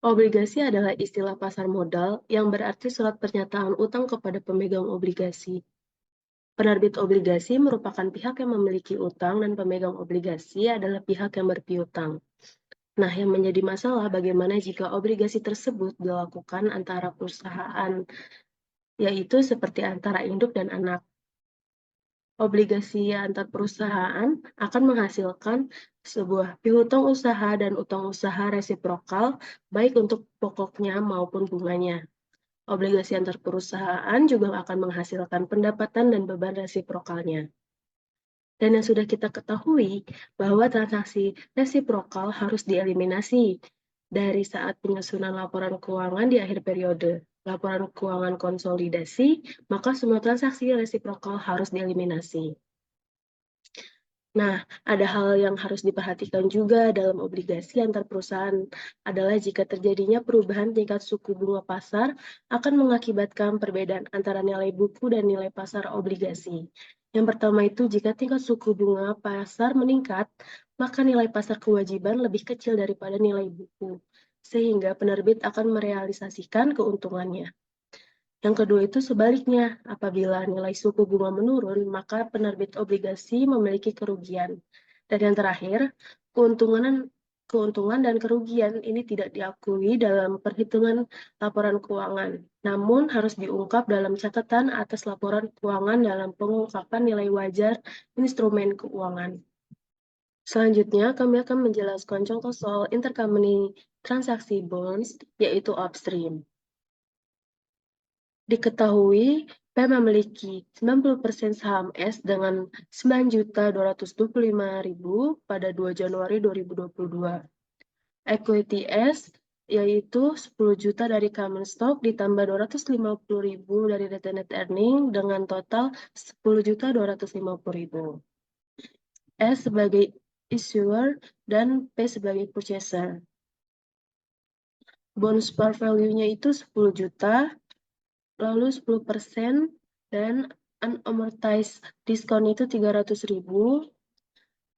Obligasi adalah istilah pasar modal yang berarti surat pernyataan utang kepada pemegang obligasi. Penerbit obligasi merupakan pihak yang memiliki utang dan pemegang obligasi adalah pihak yang berpiutang. Nah, yang menjadi masalah bagaimana jika obligasi tersebut dilakukan antara perusahaan, yaitu seperti antara induk dan anak. Obligasi antar perusahaan akan menghasilkan sebuah piutang usaha dan utang usaha resiprokal, baik untuk pokoknya maupun bunganya. Obligasi antar perusahaan juga akan menghasilkan pendapatan dan beban resiprokalnya. Dan yang sudah kita ketahui bahwa transaksi resiprokal harus dieliminasi dari saat penyusunan laporan keuangan di akhir periode. Laporan keuangan konsolidasi, maka semua transaksi resiprokal harus dieliminasi. Nah, ada hal yang harus diperhatikan juga dalam obligasi antar perusahaan adalah jika terjadinya perubahan tingkat suku bunga pasar akan mengakibatkan perbedaan antara nilai buku dan nilai pasar obligasi. Yang pertama itu jika tingkat suku bunga pasar meningkat, maka nilai pasar kewajiban lebih kecil daripada nilai buku, sehingga penerbit akan merealisasikan keuntungannya. Yang kedua itu sebaliknya, apabila nilai suku bunga menurun, maka penerbit obligasi memiliki kerugian. Dan yang terakhir, keuntungan dan kerugian ini tidak diakui dalam perhitungan laporan keuangan, namun harus diungkap dalam catatan atas laporan keuangan dalam pengungkapan nilai wajar instrumen keuangan. Selanjutnya, kami akan menjelaskan contoh soal intercompany transaksi bonds, yaitu upstream. Diketahui, P memiliki 90% saham S dengan 9.225.000 pada 2 Januari 2022. Equity S yaitu 10 juta dari common stock ditambah 250.000 dari retained earning dengan total 10.250.000. S sebagai issuer dan P sebagai purchaser. Bonus par value-nya itu 10 juta, lalu 10% dan unamortized diskon itu 300.000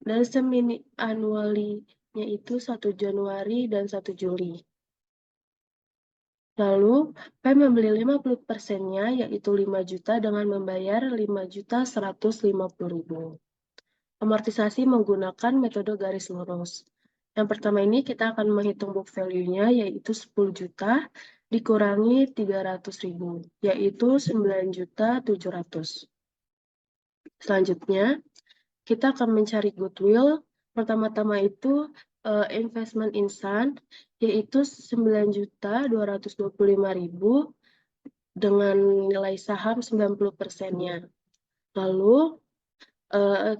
dan semi annually-nya itu 1 Januari dan 1 Juli. Lalu, P membeli 50%-nya yaitu 5 juta dengan membayar 5.150.000. Amortisasi menggunakan metode garis lurus. Yang pertama ini kita akan menghitung book value-nya yaitu 10 juta dikurangi 300.000 yaitu 9.700.000. Selanjutnya, kita akan mencari goodwill. Pertama-tama itu investment insan yaitu 9.225.000 dengan nilai saham 90%-nya. Lalu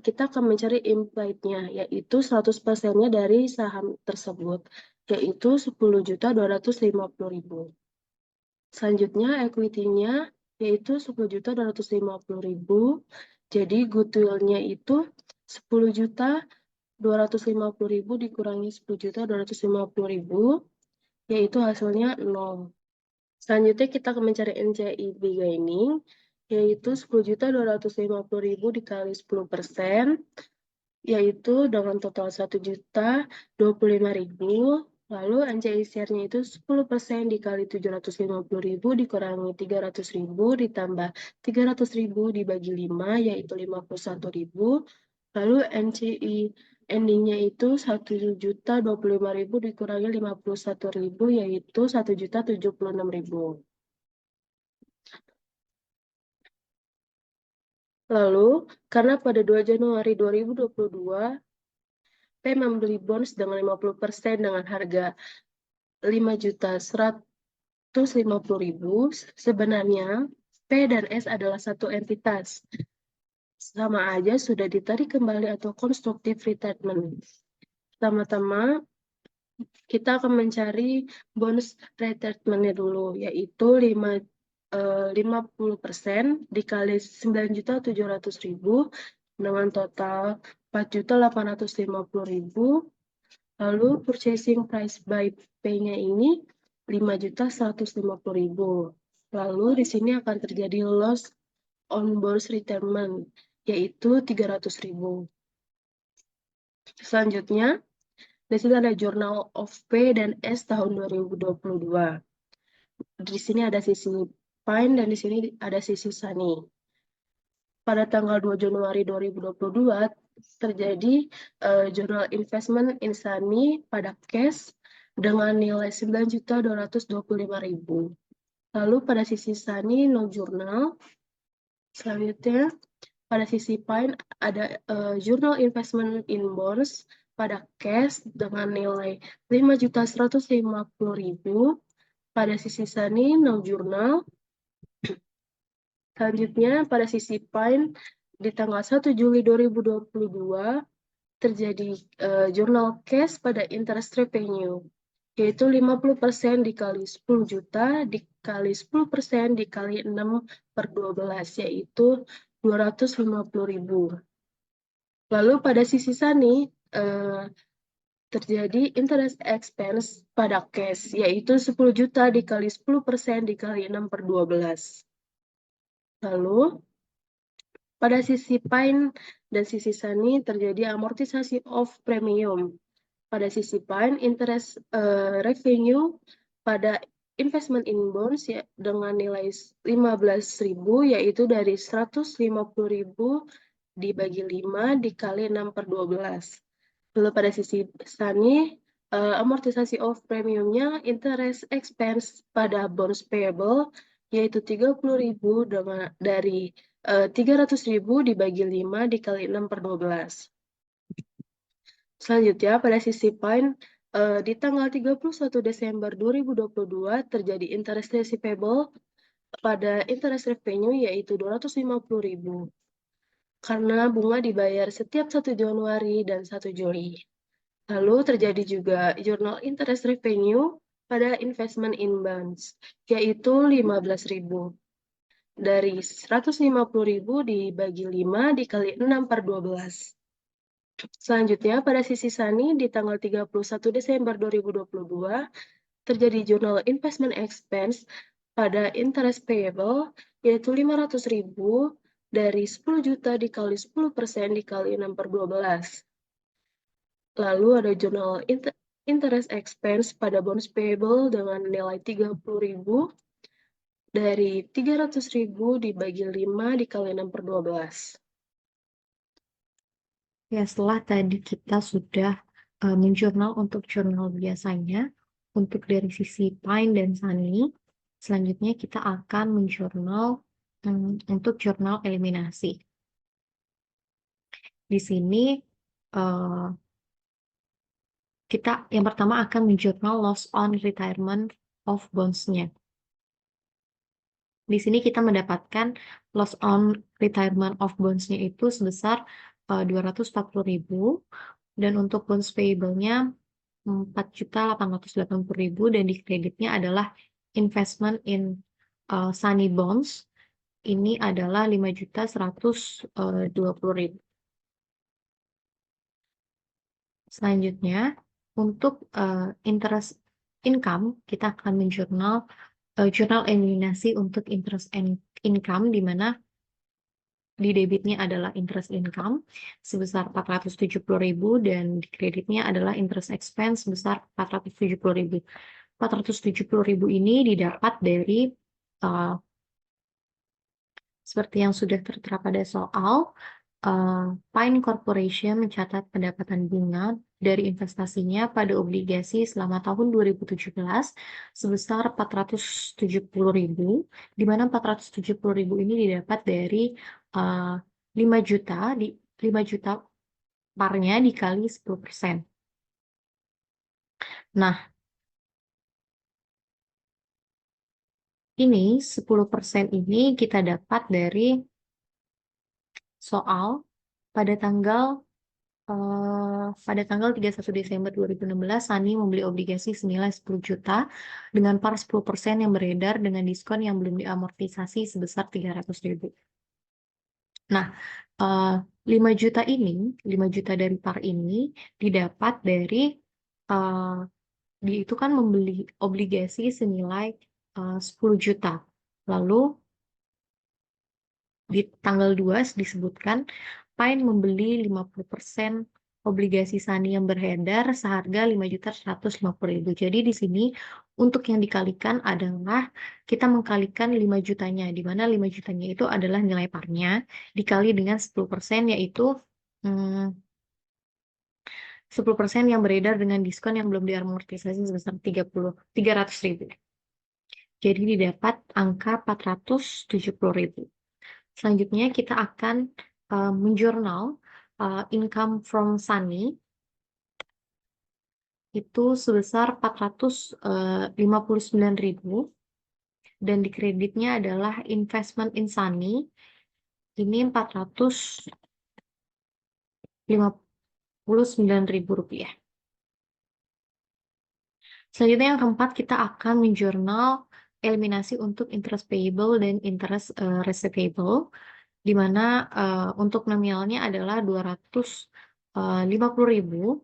kita akan mencari implied-nya, yaitu 100%-nya dari saham tersebut, yaitu 10.250.000. Selanjutnya, equity-nya yaitu 10.250.000. Jadi, goodwill-nya itu 10.250.000 dikurangi 10.250.000, yaitu hasilnya 0. Selanjutnya, kita akan mencari NCI gaining, yaitu 10.250.000 dikali 10%, yaitu dengan total 1.025.000. Lalu NCI share-nya itu 10% dikali 750.000 dikurangi 300.000 ditambah 300.000 dibagi 5, yaitu 51.000. Lalu NCI ending-nya itu 1.025.000 dikurangi 51.000, yaitu 1.076.000. Lalu, karena pada 2 Januari 2022, P membeli bonds dengan 50% dengan harga 5.150.000, sebenarnya P dan S adalah satu entitas. Sama aja sudah ditarik kembali atau constructive retirement. Pertama-tama, kita akan mencari bonus retirement-nya dulu, yaitu 50% dikali 9.700.000 dengan total 4.850.000. Lalu purchasing price by P-nya ini 5.150.000. Lalu di sini akan terjadi loss on bonus retirement yaitu 300.000. Selanjutnya Di sini ada Journal of P dan S tahun 2022. Di sini ada sisi Pine dan di sini ada sisi Sunny. Pada tanggal 2 Januari 2022 terjadi Journal Investment in Sunny pada cash dengan nilai 9.225.000. Lalu pada sisi Sunny no jurnal. Selanjutnya pada sisi Pine ada Journal Investment in Bonds pada cash dengan nilai 5.150.000. Pada sisi Sunny no jurnal. Selanjutnya pada sisi Pine di tanggal 1 Juli 2022 terjadi jurnal cash pada interest revenue, yaitu 50% dikali 10 juta dikali 10% dikali 6 per 12, yaitu 250.000. Lalu pada sisi Sunny terjadi interest expense pada cash, yaitu 10 juta dikali 10% dikali 6 per 12. Lalu pada sisi Pine dan sisi Sunny terjadi amortisasi of premium. Pada sisi Pine, interest revenue pada investment in bonds ya, dengan nilai 15.000, yaitu dari 150.000 dibagi 5 dikali 6 per 12. Lalu pada sisi Sunny, amortisasi of premiumnya interest expense pada bonds payable, yaitu 30.000 dari 300.000 dibagi 5 dikali 6 per 12. Selanjutnya, pada sisi Pine, di tanggal 31 Desember 2022 terjadi interest receivable pada interest revenue, yaitu 250.000. Karena bunga dibayar setiap 1 Januari dan 1 Juli. Lalu terjadi juga journal interest revenue pada investment in bonds, yaitu 15.000. Dari 150.000 dibagi 5 dikali 6 per 12. Selanjutnya, pada sisi Sunny di tanggal 31 Desember 2022 terjadi journal investment expense pada interest payable, yaitu 500.000 dari 10 juta dikali 10% dikali 6 per 12. Lalu ada journal interest expense pada bonds payable dengan nilai 30.000 dari 300.000 dibagi 5 dikali 6 per 12. Ya, setelah tadi kita sudah menjurnal untuk jurnal biasanya, untuk dari sisi Pine dan Sunny, selanjutnya kita akan menjurnal untuk jurnal eliminasi. Di sini kita yang pertama akan menjurnal loss on retirement of bonds-nya. Di sini kita mendapatkan loss on retirement of bonds-nya itu sebesar 240.000, dan untuk bonds payable-nya 4.880.000, dan di kreditnya adalah investment in Sunny bonds, ini adalah 5.120.000. Selanjutnya, untuk interest income, kita akan menjurnal jurnal eliminasi untuk interest income, di mana di debitnya adalah interest income sebesar 470.000, dan di kreditnya adalah interest expense sebesar 470.000. 470.000 ini didapat dari seperti yang sudah tertera pada soal, Pine Corporation mencatat pendapatan bunga dari investasinya pada obligasi selama tahun 2017 sebesar 470.000, di mana 470.000 ini didapat dari 5 juta parnya dikali 10%. Nah, ini 10% ini kita dapat dari soal pada tanggal 31 Desember 2016, Sunny membeli obligasi senilai 10 juta dengan par 10% yang beredar dengan diskon yang belum diamortisasi sebesar 300.000. Nah, 5 juta dari par ini didapat dari itu kan membeli obligasi senilai 10 juta. Lalu di tanggal 2 disebutkan Pine membeli 50% obligasi SANI yang beredar seharga 5.150.000. Jadi di sini untuk yang dikalikan adalah kita mengkalikan 5 jutanya, di mana 5 jutanya itu adalah nilai parnya dikali dengan 10%, yaitu 10% yang beredar dengan diskon yang belum diamortisasi sebesar 300.000. Jadi didapat angka 470.000. Selanjutnya kita akan menjurnal income from SANI itu sebesar 459.000 dan di kreditnya adalah investment in SANI ini 459.000 rupiah. Selanjutnya yang keempat, kita akan menjurnal eliminasi untuk interest payable dan interest receivable, di mana untuk nominalnya adalah 250.000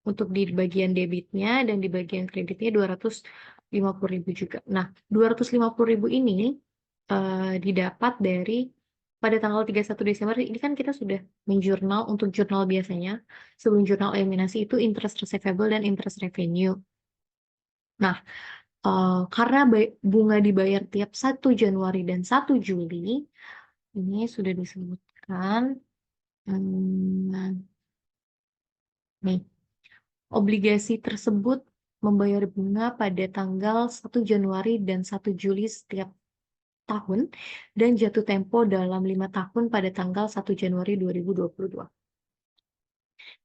untuk di bagian debitnya dan di bagian kreditnya 250.000 juga. Nah, 250.000 ini didapat dari pada tanggal 31 Desember ini kan kita sudah menjurnal untuk jurnal biasanya. Sebelum jurnal eliminasi itu interest receivable dan interest revenue. Nah, karena bunga dibayar tiap 1 Januari dan 1 Juli, ini sudah disebutkan. Nih, obligasi tersebut membayar bunga pada tanggal 1 Januari dan 1 Juli setiap tahun dan jatuh tempo dalam 5 tahun pada tanggal 1 Januari 2022.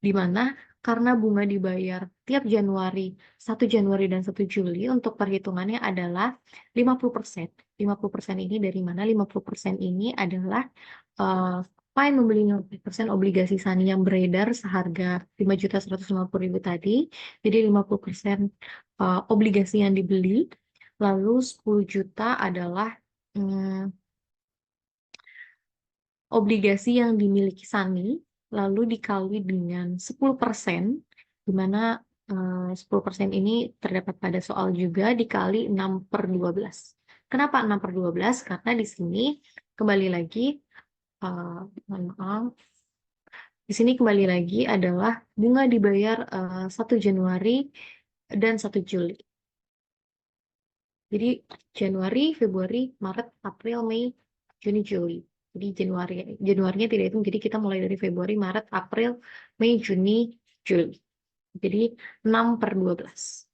Di mana karena bunga dibayar tiap Januari, 1 Januari dan 1 Juli untuk perhitungannya adalah 50%. 50% ini dari mana? 50% ini adalah Fine membeli 50% obligasi SANI yang beredar seharga 5.150.000 tadi. Jadi 50% obligasi yang dibeli, lalu 10 juta adalah obligasi yang dimiliki SANI, lalu dikali dengan 10%, di mana 10% ini terdapat pada soal juga, dikali 6/12. Kenapa 6/12? Karena di sini kembali lagi, di sini kembali lagi adalah bunga dibayar 1 Januari dan 1 Juli. Jadi Januari, Februari, Maret, April, Mei, Juni, Juli. Jadi Januarinya tidak hitung, jadi kita mulai dari Februari, Maret, April, Mei, Juni, Juli. Jadi 6/12.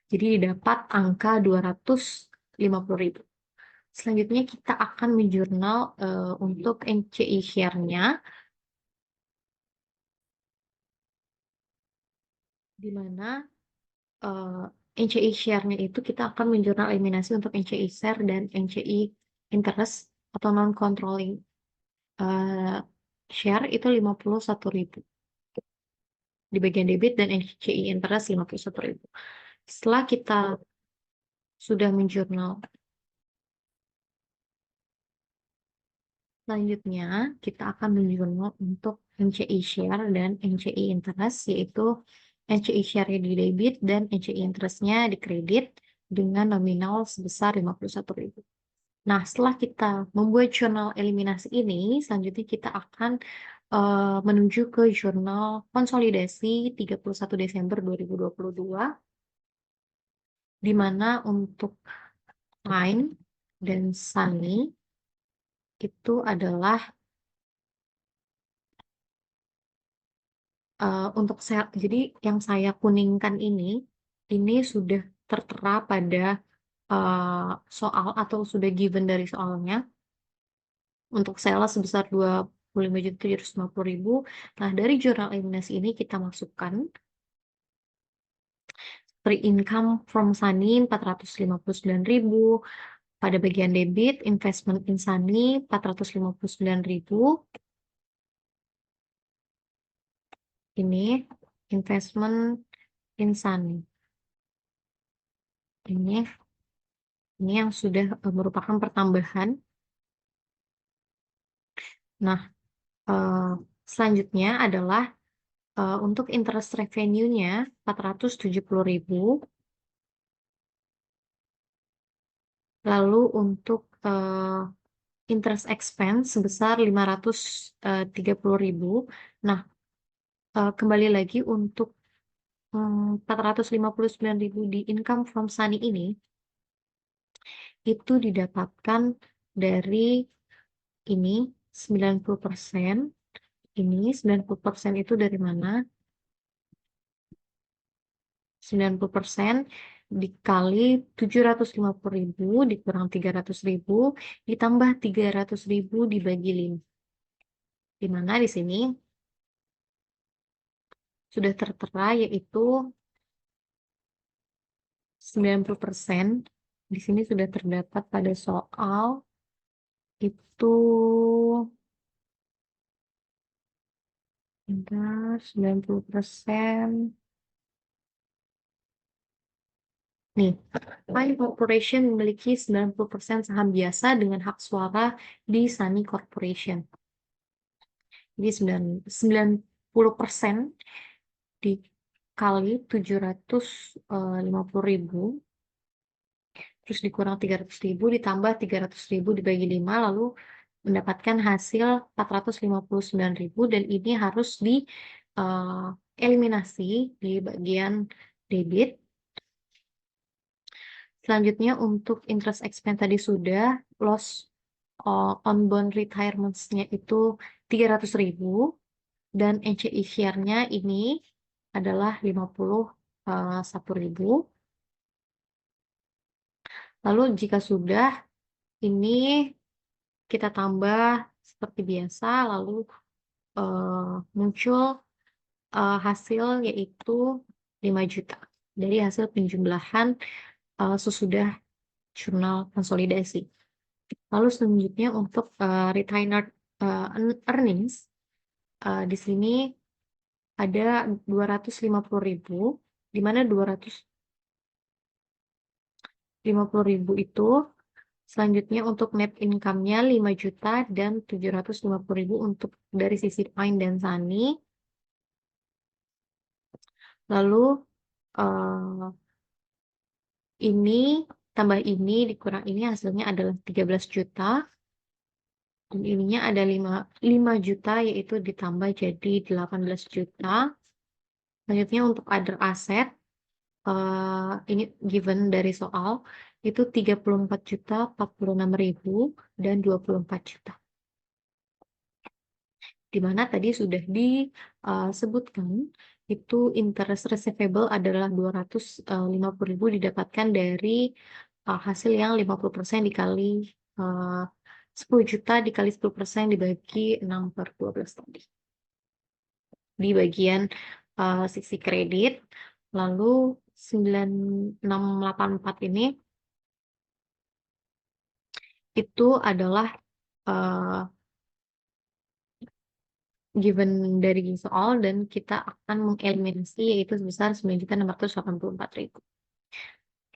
Jadi dapat angka 250.000. Selanjutnya kita akan menjurnal untuk NCI share-nya, di mana NCI share-nya itu kita akan menjurnal eliminasi untuk NCI share dan NCI interest atau non-controlling share itu 51.000. Di bagian debit dan NCI interest 51.000. Setelah kita sudah menjurnal, selanjutnya kita akan menjurnal untuk NCI share dan NCI interest, yaitu NCI share-nya di debit dan NCI interest-nya di kredit dengan nominal sebesar 51.000. Nah, setelah kita membuat jurnal eliminasi ini, selanjutnya kita akan menuju ke jurnal konsolidasi 31 Desember 2022, di mana untuk Fine dan SANI itu adalah untuk jadi yang saya kuningkan ini sudah tertera pada soal atau sudah given dari soalnya. Untuk sales sebesar 25.750.000. Nah, dari jurnal eliminasi ini kita masukkan free income from SANI 459.000. Pada bagian debit, investment in SANI 459.000. Ini investment in SANI. Ini yang sudah merupakan pertambahan. Nah, selanjutnya adalah untuk interest revenue-nya 470.000. Lalu untuk interest expense sebesar 530.000. Nah, kembali lagi untuk 459.000 di income from Sunny ini, itu didapatkan dari ini 90%. Ini 90% itu dari mana? 90% dikali 750.000 dikurang 300.000 ditambah 300.000 dibagi 5. Di mana di sini sudah tertera yaitu 90%. Di sini sudah terdapat pada soal itu 90%. Nih, Pine Corporation memiliki 90% saham biasa dengan hak suara di Sunny Corporation. Jadi 90% dikali 750.000, terus dikurang 300.000 ditambah 300.000 dibagi 5, lalu mendapatkan hasil 459.000, dan ini harus dieliminasi di bagian debit. Selanjutnya untuk interest expense tadi sudah, loss on bond retirements-nya itu 300.000, dan NCI share-nya ini adalah 51.000. Lalu jika sudah, ini kita tambah seperti biasa, lalu muncul hasil yaitu 5 juta dari hasil penjumlahan sesudah jurnal konsolidasi. Lalu selanjutnya untuk retained earnings, di sini ada 250.000, di mana 250.000 itu selanjutnya untuk net income-nya 5 juta dan 750.000 untuk dari sisi Pine dan Sunny. Lalu ini tambah ini dikurang ini hasilnya adalah 13 juta. Dan ininya ada 5 juta yaitu ditambah jadi 18 juta. Selanjutnya untuk other asset, ini given dari soal, itu 34 juta, 46.000, dan 24 juta. Di mana tadi sudah disebutkan, itu interest receivable adalah 250.000 didapatkan dari hasil yang 50% dikali 10 juta dikali 10% dibagi 6/12 tadi. Di bagian sisi kredit, lalu 9684 ini itu adalah given dari soal, dan kita akan mengeliminasi yaitu sebesar 9.684.000.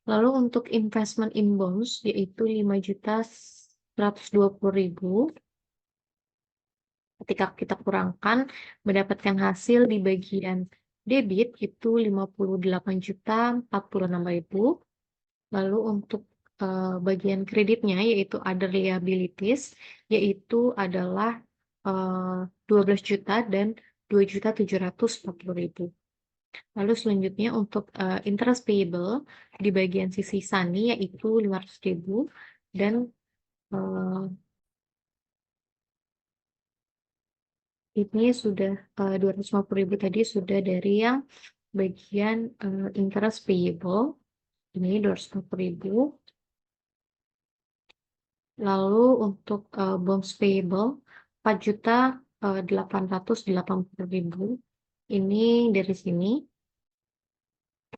Lalu untuk investment in bonds yaitu 5.120.000. Ketika kita kurangkan mendapatkan hasil di bagian debit itu 58.046.000. Lalu untuk bagian kreditnya yaitu other liabilities yaitu adalah 12 juta dan 2.740.000. Lalu selanjutnya untuk interest payable di bagian sisi Sunny yaitu 500.000, dan ini sudah 250.000 tadi sudah dari yang bagian interest payable, ini 250.000. Lalu untuk bonds payable 4.880.000, ini dari sini.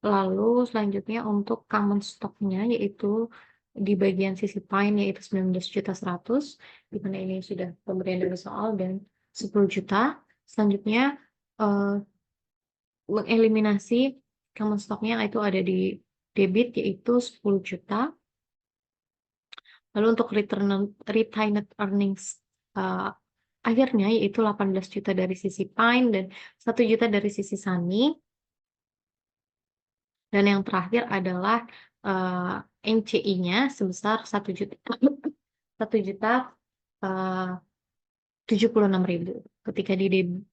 Lalu selanjutnya untuk common stock-nya yaitu di bagian sisi Pine yaitu 19.100.000, di mana ini sudah pemberian dari soal, dan 10 juta. Selanjutnya mengeliminasi common stock-nya itu ada di debit yaitu 10 juta. Lalu untuk retained earnings akhirnya yaitu 18 juta dari sisi Pine dan 1 juta dari sisi Sunny. Dan yang terakhir adalah NCI-nya sebesar 1 juta 76.000. Ketika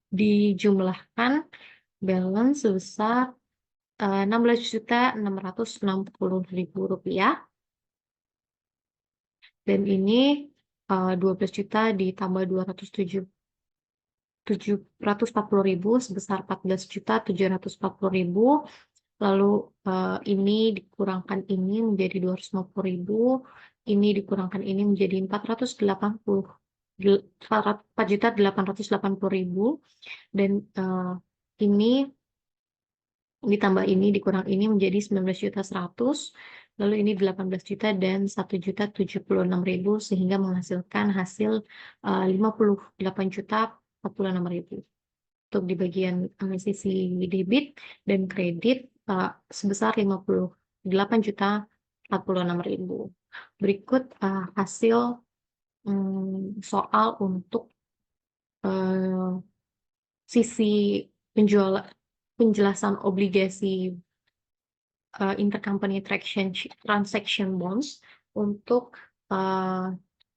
dijumlahkan balance sebesar 16.660.000 rupiah, dan ini 12 juta ditambah 740.000 sebesar 14.740.000. Lalu ini dikurangkan ini menjadi 250.000, ini dikurangkan ini menjadi 4.880.000, dan ini ditambah ini dikurang ini menjadi 19.100.000, lalu ini 18 juta dan 1.076.000, sehingga menghasilkan hasil 58.046.000. Untuk di bagian sisi debit dan kredit sebesar 58.046.000. Berikut hasil soal untuk sisi penjelasan obligasi intercompany transaction bonds untuk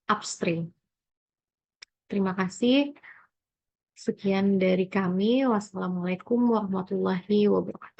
upstream. Terima kasih. Sekian dari kami. Wassalamualaikum warahmatullahi wabarakatuh.